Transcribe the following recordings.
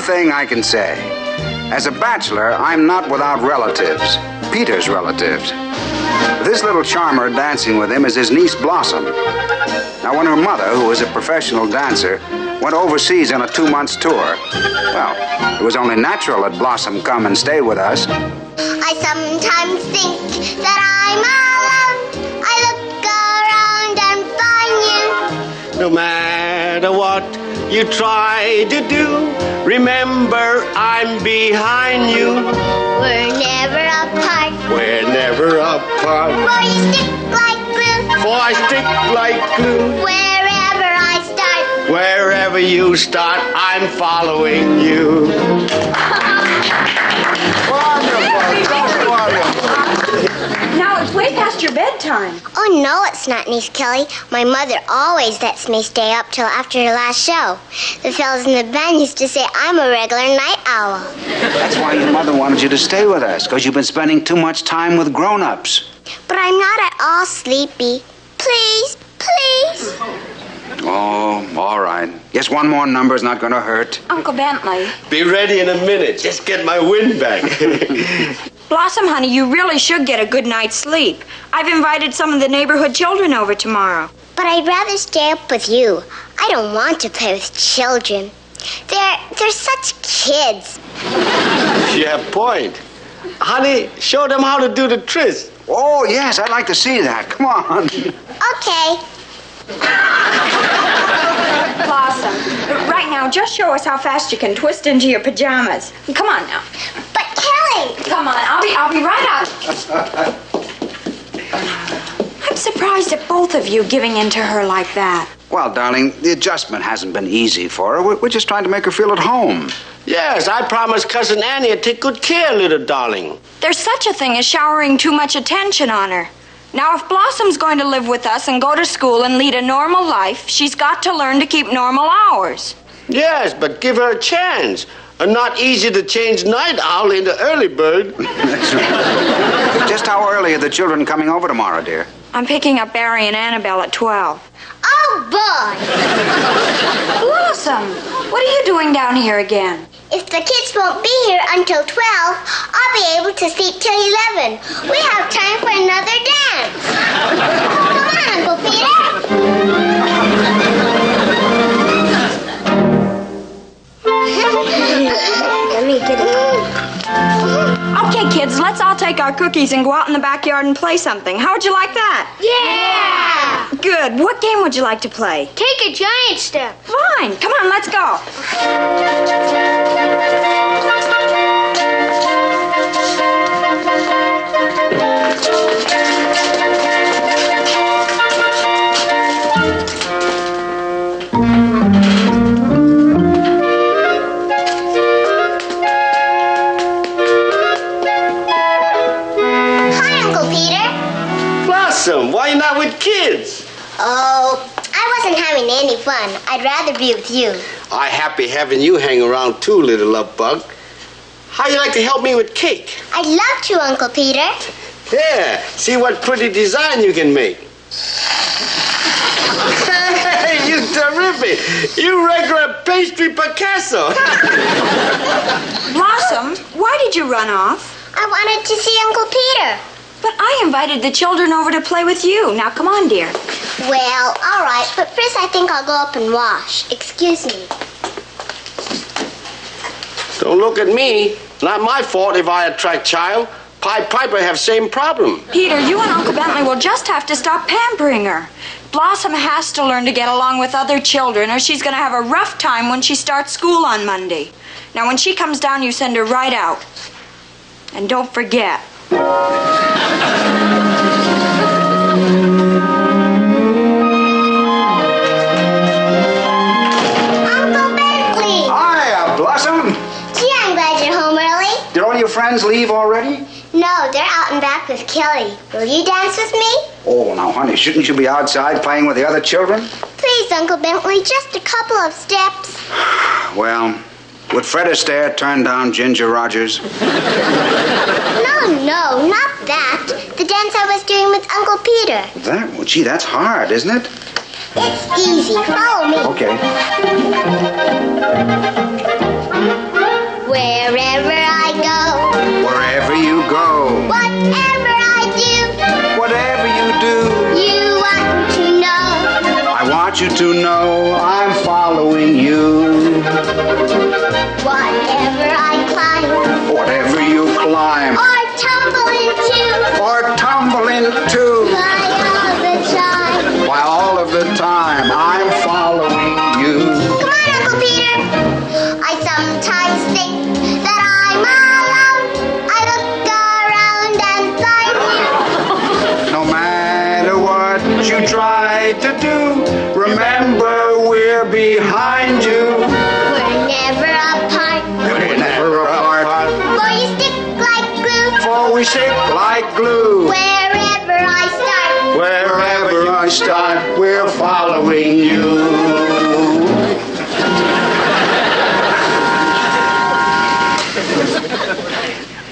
thing I can say. As a bachelor, I'm not without relatives. Peter's relatives. This little charmer dancing with him is his niece Blossom. Now, when her mother, who was a professional dancer, went overseas on a 2-month tour, well, it was only natural that Blossom come and stay with us. I sometimes think that I'm alone. I look around and find you. No matter what you try to do, remember I'm behind you. We're never apart. We're never apart. For you stick like glue. For I stick like glue. Wherever I start. Wherever you start, I'm following you. Now it's way past your bedtime. Oh, no, it's not, Niece Kelly. My mother always lets me stay up till after her last show. The fellas in the band used to say I'm a regular night owl. That's why your mother wanted you to stay with us, because you've been spending too much time with grown-ups. But I'm not at all sleepy. Please, please. Oh, all right. Guess one more number's not going to hurt. Uncle Bentley. Be ready in a minute. Just get my wind back. Blossom, honey, you really should get a good night's sleep. I've invited some of the neighborhood children over tomorrow. But I'd rather stay up with you. I don't want to play with children. They're such kids. You have a point. Honey, show them how to do the twist. Oh, yes, I'd like to see that. Come on. Okay. Blossom, right now, just show us how fast you can twist into your pajamas. Come on now. But Kelly! Come on, I'll be right out. I'm surprised at both of you giving in to her like that. Well, darling, the adjustment hasn't been easy for her. We're just trying to make her feel at home. Yes, I promised Cousin Annie to take good care, little darling. There's such a thing as showering too much attention on her. Now, if Blossom's going to live with us and go to school and lead a normal life, she's got to learn to keep normal hours. Yes, but give her a chance. A not easy to change night owl into early bird. That's right. Just how early are the children coming over tomorrow, dear? I'm picking up Barry and Annabelle at 12. Oh, boy! Blossom, what are you doing down here again? If the kids won't be here until 12, I'll be able to sleep till 11. We have time for another dance. Come on, Uncle Peter. Let me get it. Okay, kids, let's all take our cookies and go out in the backyard and play something. How would you like that? Yeah! Good. What game would you like to play? Take a giant step. Fine. Come on, let's go. Why are you not with kids? Oh, I wasn't having any fun. I'd rather be with you. I'm happy having you hang around too, little love bug. How you like to help me with cake? I'd love to, Uncle Peter. Yeah, see what pretty design you can make. Hey, you terrific. You regular pastry Picasso. Blossom, why did you run off? I wanted to see Uncle Peter. But I invited the children over to play with you. Now, come on, dear. Well, all right, but first I think I'll go up and wash. Excuse me. Don't look at me. Not my fault if I attract child. Pied Piper have same problem. Peter, you and Uncle Bentley will just have to stop pampering her. Blossom has to learn to get along with other children, or she's going to have a rough time when she starts school on Monday. Now, when she comes down, you send her right out. And don't forget. Uncle Bentley! Hiya, Blossom. Gee, I'm glad you're home early. Did all your friends leave already? No, they're out and back with Kelly. Will you dance with me? Oh, now, honey, shouldn't you be outside playing with the other children? Please, Uncle Bentley, just a couple of steps. Well, would Fred Astaire turn down Ginger Rogers? No, not that. The dance I was doing with Uncle Peter. That? Well, gee, that's hard, isn't it? It's easy. Follow me. Okay. Wherever I go, Wherever you go, whatever I do, whatever you do, you want to know. I want you to know I'm following you. Whatever I climb, Whatever you climb or tumble into, or tumble into, by all why all the time. of the time I'm following you. Come on, Uncle Peter. I sometimes think that I'm alone. I look around and find you. No matter what you try to do, remember we're behind you. We're never apart, We're never apart, for you stick like glue. for we stick like glue. Wherever I start, Wherever I start, we're following you.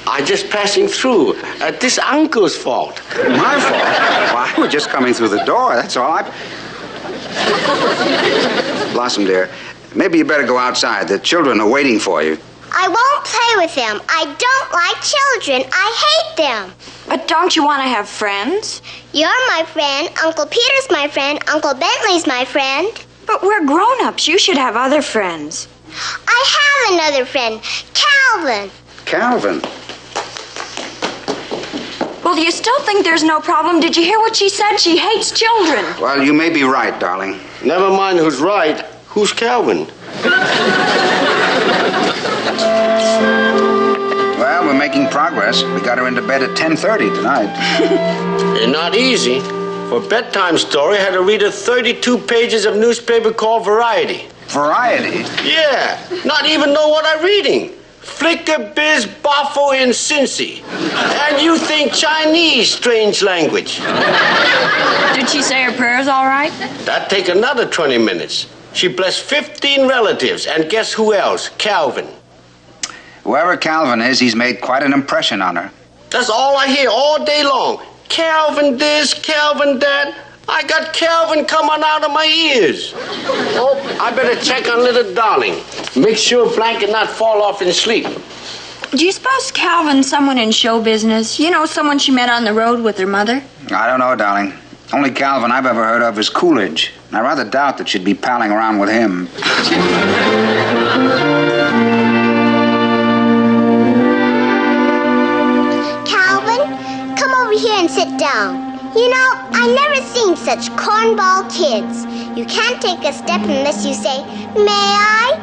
I'm just passing through. This uncle's fault. My fault? Well, I was just coming through the door, that's all. Blossom, dear, maybe you better go outside. The children are waiting for you. I won't play with them. I don't like children. I hate them. But don't you want to have friends? You're my friend. Uncle Peter's my friend. Uncle Bentley's my friend. But we're grown-ups. You should have other friends. I have another friend, Calvin. Calvin. Well, do you still think there's no problem? Did you hear what she said? She hates children. Well, you may be right, darling. Never mind who's right. Who's Calvin? Well, we're making progress. We got her into bed at 10:30 tonight. Not easy. For bedtime story, I had to read her 32 pages of newspaper called Variety. Variety. Yeah, not even know what I'm reading. Flicker biz boffo in Cincy. And you think Chinese, strange language. Did she say her prayers all right? That'd take another 20 minutes. She blessed 15 relatives, and guess who else? Calvin. Whoever Calvin is, he's made quite an impression on her. That's all I hear all day long. Calvin this, Calvin that. I got Calvin coming out of my ears. Oh, I better check on little darling. Make sure blanket not fall off in sleep. Do you suppose Calvin's someone in show business? You know, someone she met on the road with her mother? I don't know, darling. Only Calvin I've ever heard of is Coolidge. And I rather doubt that she'd be palling around with him. Calvin, come over here and sit down. You know, I never seen such cornball kids. You can't take a step unless you say, "May I?"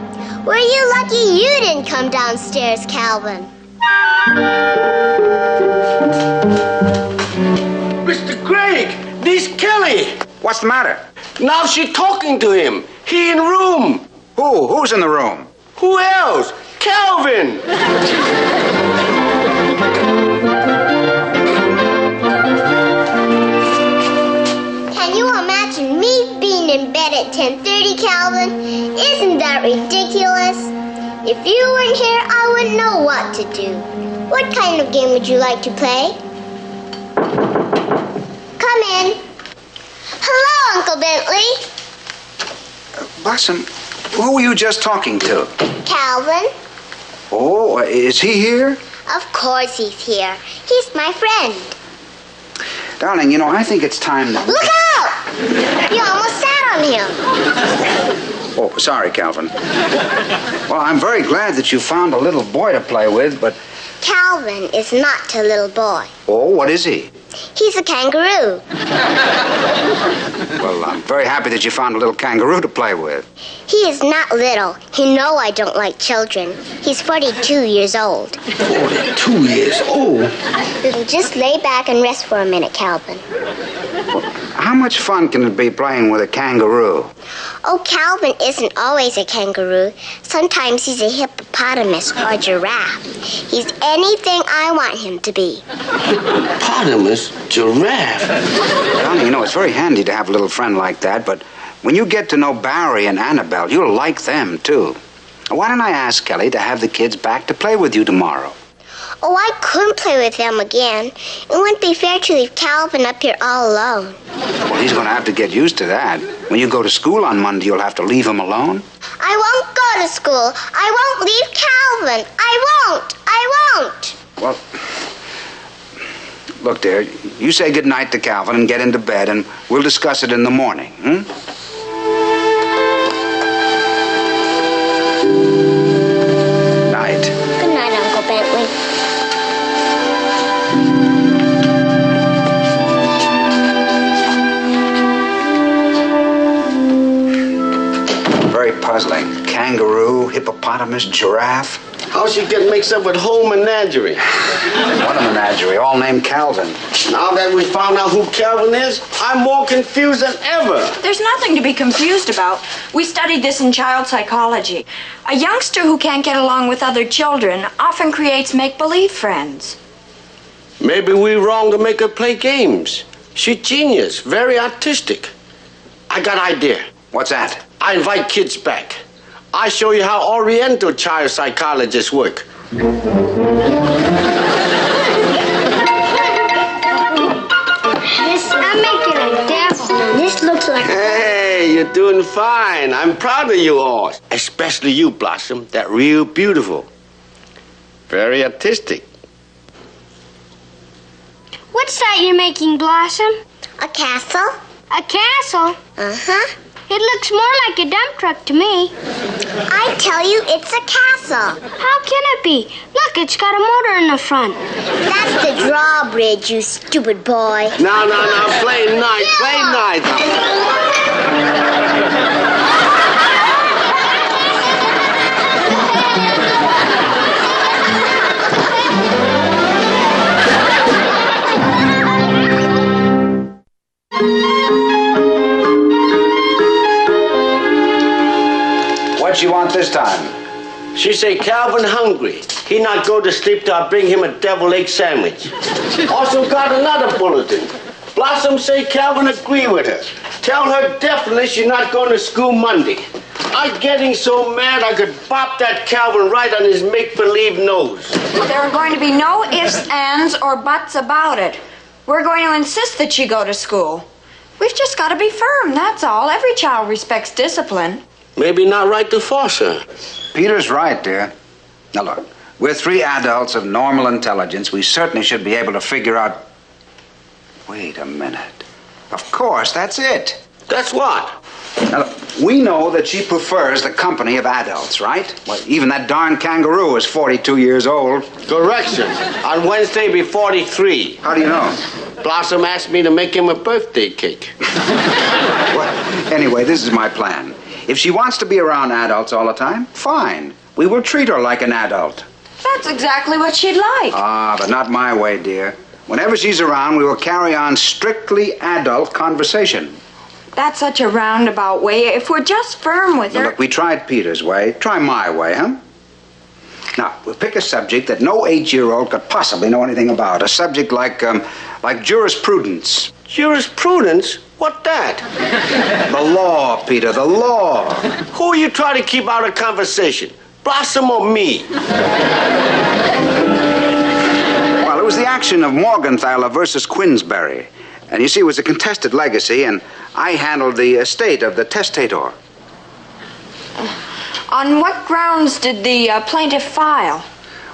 Were you lucky you didn't come downstairs, Calvin? Mr. Craig, this Kelly. What's the matter? Now she talking to him. He in room. Who? Who's in the room? Who else? Calvin. Can you imagine me being in bed at 10:30, Calvin? Isn't that ridiculous? If you weren't here, I wouldn't know what to do. What kind of game would you like to play? Come in. Hello, Uncle Bentley. Blossom, who were you just talking to? Calvin. Oh, is he here? Of course he's here. He's my friend. Darling, you know, I think it's time that... Look out! You almost sat on him. Oh, sorry, Calvin. Well, I'm very glad that you found a little boy to play with, but... Calvin is not a little boy. Oh, what is he? He's a kangaroo. Well, I'm very happy that you found a little kangaroo to play with. He is not little. You know I don't like children. He's 42 years old. 42 years old? Just lay back and rest for a minute, Calvin. How much fun can it be playing with a kangaroo? Oh, Calvin isn't always a kangaroo. Sometimes he's a hippopotamus or a giraffe. He's anything I want him to be. Hippopotamus, giraffe. Darling, you know, it's very handy to have a little friend like that, but when you get to know Barry and Annabelle, you'll like them, too. Why don't I ask Kelly to have the kids back to play with you tomorrow? Oh, I couldn't play with them again. It wouldn't be fair to leave Calvin up here all alone. Well, he's going to have to get used to that. When you go to school on Monday, you'll have to leave him alone. I won't go to school. I won't leave Calvin. I won't. Well, look, dear, you say goodnight to Calvin and get into bed, and we'll discuss it in the morning, Night. Good night, Uncle Bentley. Very puzzling. Kangaroo, hippopotamus, giraffe. How'd she get mixed up with whole menagerie? What a menagerie, all named Calvin. Now that we found out who Calvin is, I'm more confused than ever. There's nothing to be confused about. We studied this in child psychology. A youngster who can't get along with other children often creates make-believe friends. Maybe we're wrong to make her play games. She's genius, very artistic. I got an idea. What's that? I invite kids back. I show you how Oriental child psychologists work. I'm making a devil. This looks like... Hey, you're doing fine. I'm proud of you all. Especially you, Blossom. That real beautiful. Very artistic. What's that you're making, Blossom? A castle? A castle? Uh-huh. It looks more like a dump truck to me. I tell you, it's a castle. How can it be? Look, it's got a motor in the front. That's the drawbridge, you stupid boy. No, play nice, play nice. What you want this time? She say Calvin hungry. He not go to sleep till I bring him a deviled egg sandwich. Also got another bulletin. Blossom say Calvin agree with her. Tell her definitely she's not going to school Monday. I'm getting so mad I could bop that Calvin right on his make-believe nose. There are going to be no ifs, ands, or buts about it. We're going to insist that she go to school. We've just got to be firm, that's all. Every child respects discipline. Maybe not right to force her. Peter's right, dear. Now, look, we're three adults of normal intelligence. We certainly should be able to figure out... Wait a minute. Of course, that's it. That's what? Now, look, we know that she prefers the company of adults, right? Well, even that darn kangaroo is 42 years old. Correction. On Wednesday, be 43. How do you know? Blossom asked me to make him a birthday cake. Well, anyway, this is my plan. If she wants to be around adults all the time, fine. We will treat her like an adult. That's exactly what she'd like. Ah, but not my way, dear. Whenever she's around, we will carry on strictly adult conversation. That's such a roundabout way. If we're just firm with Now, her... look, we tried Peter's way. Try my way, huh? Now, we'll pick a subject that no 8-year-old could possibly know anything about. A subject like jurisprudence. Jurisprudence? What that? The law, Peter, the law. Who are you trying to keep out of conversation? Blossom or me? Well, it was the action of Morgenthaler versus Queensberry. And you see, it was a contested legacy, and I handled the estate of the testator. On what grounds did the plaintiff file?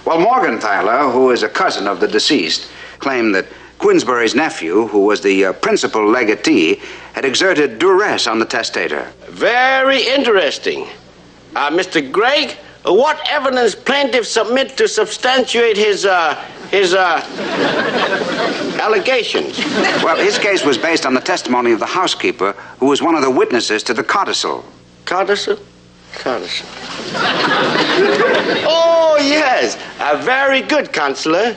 Well, Morgenthaler, who is a cousin of the deceased, claimed that Queensberry's nephew, who was the principal legatee, had exerted duress on the testator. Very interesting. Mr. Gregg, what evidence plaintiff submit to substantiate his allegations? Well, his case was based on the testimony of the housekeeper, who was one of the witnesses to the codicil. Codicil? Codicil. Oh, yes. Very good, Counselor.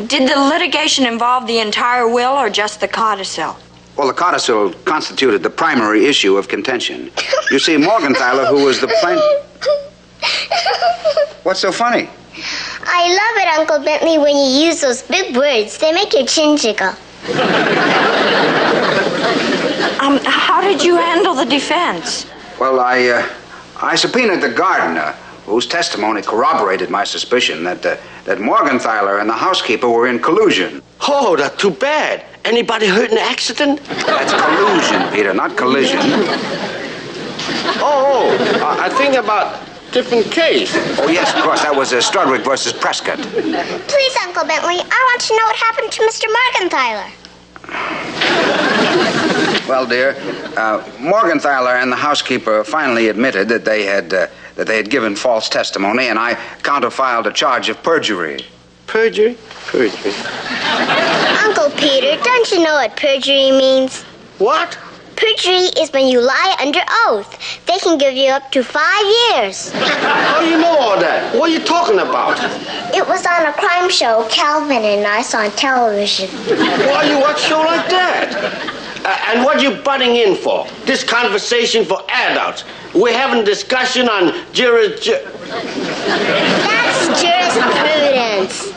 Did the litigation involve the entire will or just the codicil? Well, the codicil constituted the primary issue of contention. You see, Morgenthaler, who was the plaintiff... What's so funny? I love it, Uncle Bentley, when you use those big words. They make your chin jiggle. How did you handle the defense? Well, I subpoenaed the gardener, whose testimony corroborated my suspicion that Morgenthaler and the housekeeper were in collusion. Oh, that's too bad. Anybody hurt in the accident? That's collusion, Peter, not collision. I think about different case. Oh, yes, of course. That was Strudwick versus Prescott. Please, Uncle Bentley, I want to know what happened to Mr. Morgenthaler. Well, dear, Morgenthaler and the housekeeper finally admitted that they had given false testimony, and I counterfiled a charge of perjury. Perjury? Perjury. Uncle Peter, don't you know what perjury means? What? Perjury is when you lie under oath. They can give you up to 5 years. How do you know all that? What are you talking about? It was on a crime show Calvin and I saw on television. Why you watch a show like that? And what you butting in for? This conversation for adults. We're having a discussion on That's jurisprudence.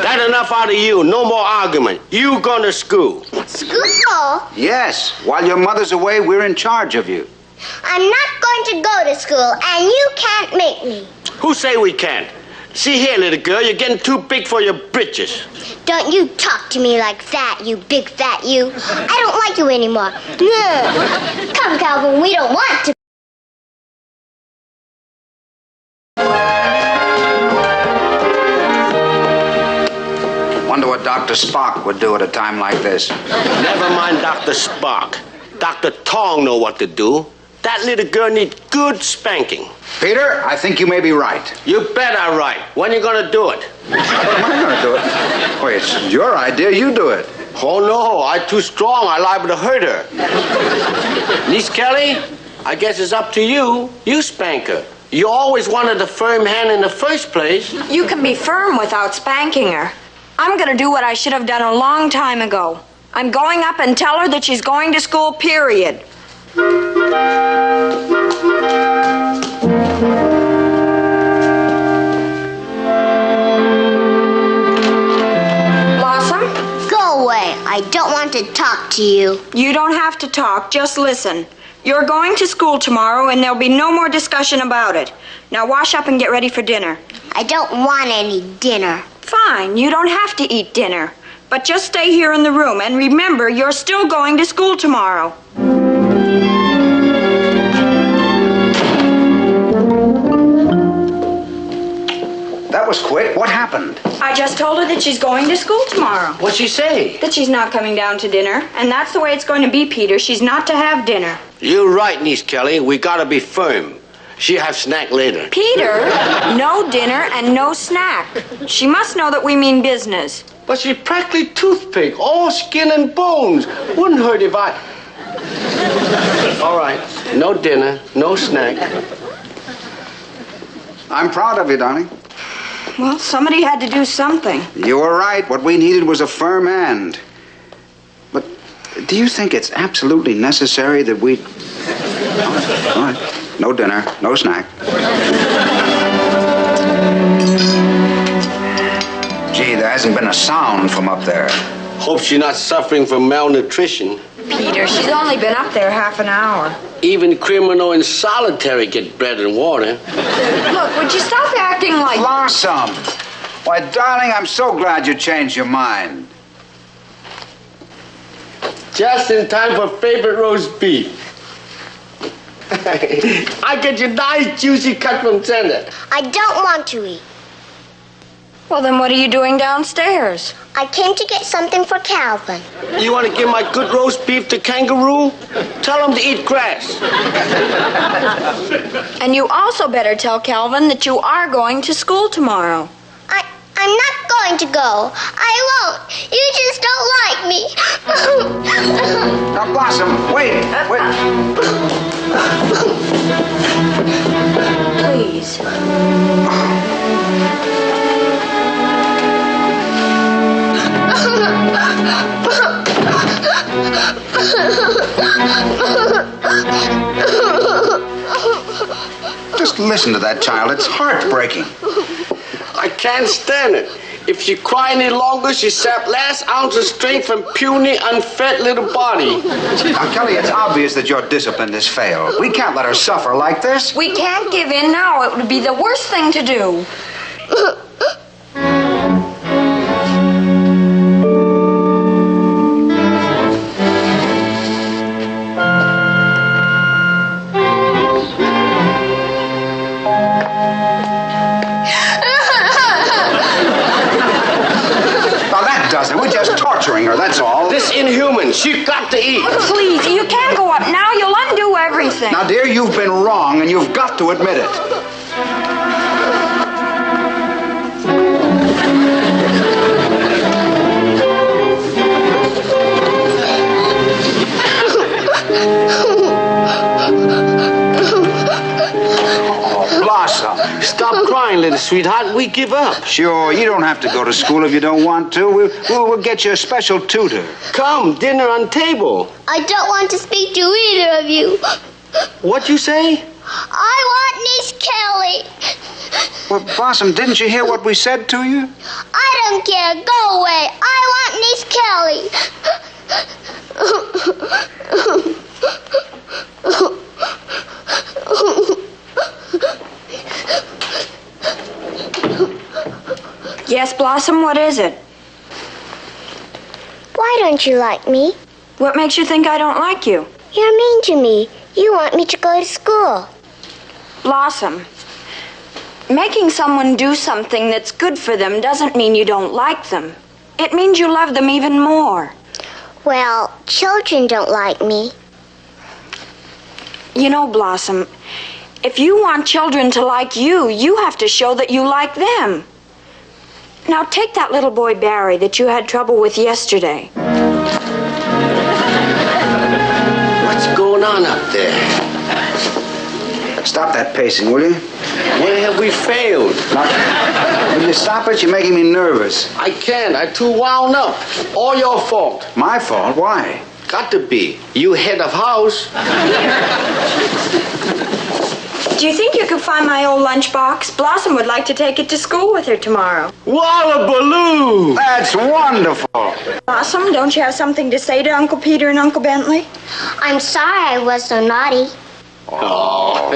That enough out of you. No more argument. You going to school. School? Yes. While your mother's away, we're in charge of you. I'm not going to go to school, and you can't make me. Who say we can't? See here, little girl, you're getting too big for your britches. Don't you talk to me like that, you big fat you. I don't like you anymore. No. Come, Calvin, we don't want to. Wonder what Dr. Spock would do at a time like this. Never mind Dr. Spock. Dr. Tong know what to do. That little girl needs good spanking. Peter, I think you may be right. You bet I'm right. When you gonna do it? When am I going to do it? Oh, it's your idea. You do it. Oh, no, I'm too strong. I'm liable to hurt her. Niece Kelly, I guess it's up to you. You spank her. You always wanted a firm hand in the first place. You can be firm without spanking her. I'm going to do what I should have done a long time ago. I'm going up and tell her that she's going to school, period. Blossom? Go away. I don't want to talk to you. You don't have to talk, just listen. You're going to school tomorrow, and there'll be no more discussion about it. Now wash up and get ready for dinner. I don't want any dinner. Fine, you don't have to eat dinner. But just stay here in the room, and remember, you're still going to school tomorrow. That was quick. What happened? I just told her that she's going to school tomorrow. What'd she say? That she's not coming down to dinner. And that's the way it's going to be, Peter. She's not to have dinner. You're right, Niece Kelly. We gotta be firm. She'll have snack later. Peter, no dinner and no snack. She must know that we mean business. But she's practically toothpick, all skin and bones. Wouldn't hurt if I... All right, no dinner, no snack. I'm proud of you, darling. Well, somebody had to do something. You were right. What we needed was a firm hand. But do you think it's absolutely necessary that we... All right. No dinner, no snack. Gee, there hasn't been a sound from up there. Hope she's not suffering from malnutrition. Peter, she's only been up there half an hour. Even criminal in solitary get bread and water. Look, would you stop acting like... Blossom! Why, darling, I'm so glad you changed your mind. Just in time for favorite roast beef. I get you nice, juicy cut from center. I don't want to eat. Well, then what are you doing downstairs? I came to get something for Calvin. You want to give my good roast beef to Kangaroo? Tell him to eat grass. And you also better tell Calvin that you are going to school tomorrow. I'm not going to go. I won't. You just don't like me. Now, Blossom, wait. Please. Just listen to that child. It's heartbreaking. I can't stand it. If she cry any longer, she sap last ounce of strength from puny, unfed little body. Now, Kelly, it's obvious that your discipline has failed. We can't let her suffer like this. We can't give in now. It would be the worst thing to do. Now that does it. We're just torturing her, that's all. This inhuman. She got to eat. Please, you can't go up now. You'll undo everything. Now, dear, you've been wrong, and you've got to admit it. Blossom. Stop crying, little sweetheart. We give up. Sure, you don't have to go to school if you don't want to. We'll get you a special tutor. Come, dinner on table. I don't want to speak to either of you. What you say? I want Niece Kelly. Well, Blossom, didn't you hear what we said to you? I don't care. Go away. I want Niece Kelly. Yes, Blossom, what is it? Why don't you like me? What makes you think I don't like you? You're mean to me. You want me to go to school. Blossom, making someone do something that's good for them doesn't mean you don't like them. It means you love them even more. Well, children don't like me. You know, Blossom, if you want children to like you, you have to show that you like them. Now, take that little boy, Barry, that you had trouble with yesterday. What's going on up there? Stop that pacing, will you? Where have we failed? Now, will you stop it? You're making me nervous. I can't. I'm too wound up. All your fault. My fault? Why? Got to be. You head of house. Do you think you could find my old lunchbox? Blossom would like to take it to school with her tomorrow. Wallabaloo! That's wonderful. Blossom, don't you have something to say to Uncle Peter and Uncle Bentley? I'm sorry I was so naughty. Oh.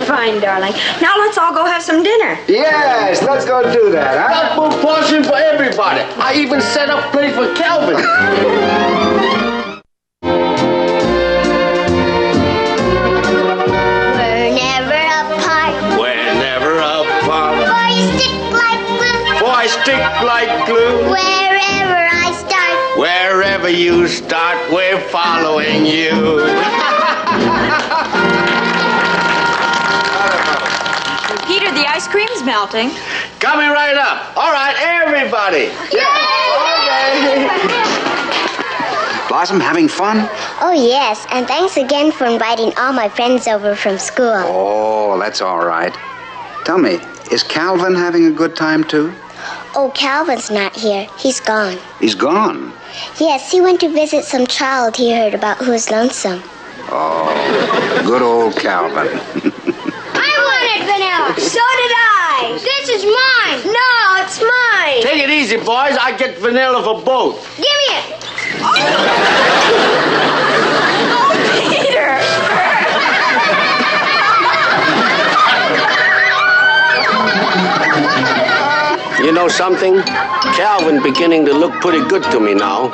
Fine, darling. Now let's all go have some dinner. Yes, let's go do that, huh? Got more portion for everybody. I even set up plate for Calvin. We're never apart. We're never apart. For you stick like glue. Boy, stick like glue. Wherever I start. Wherever you start, we're following you. Peter, the ice cream's melting. Coming right up. All right, everybody. Blossom, having fun? Oh, yes, and thanks again for inviting all my friends over from school. Oh, that's all right. Tell me, is Calvin having a good time, too? Oh, Calvin's not here. He's gone. He's gone. Yes, he went to visit some child he heard about who was lonesome. Oh, good old Calvin. I wanted vanilla. So did I. This is mine. No, it's mine. Take it easy, boys. I get vanilla for both. Give me it. Oh, Peter! You know something? Calvin beginning to look pretty good to me now.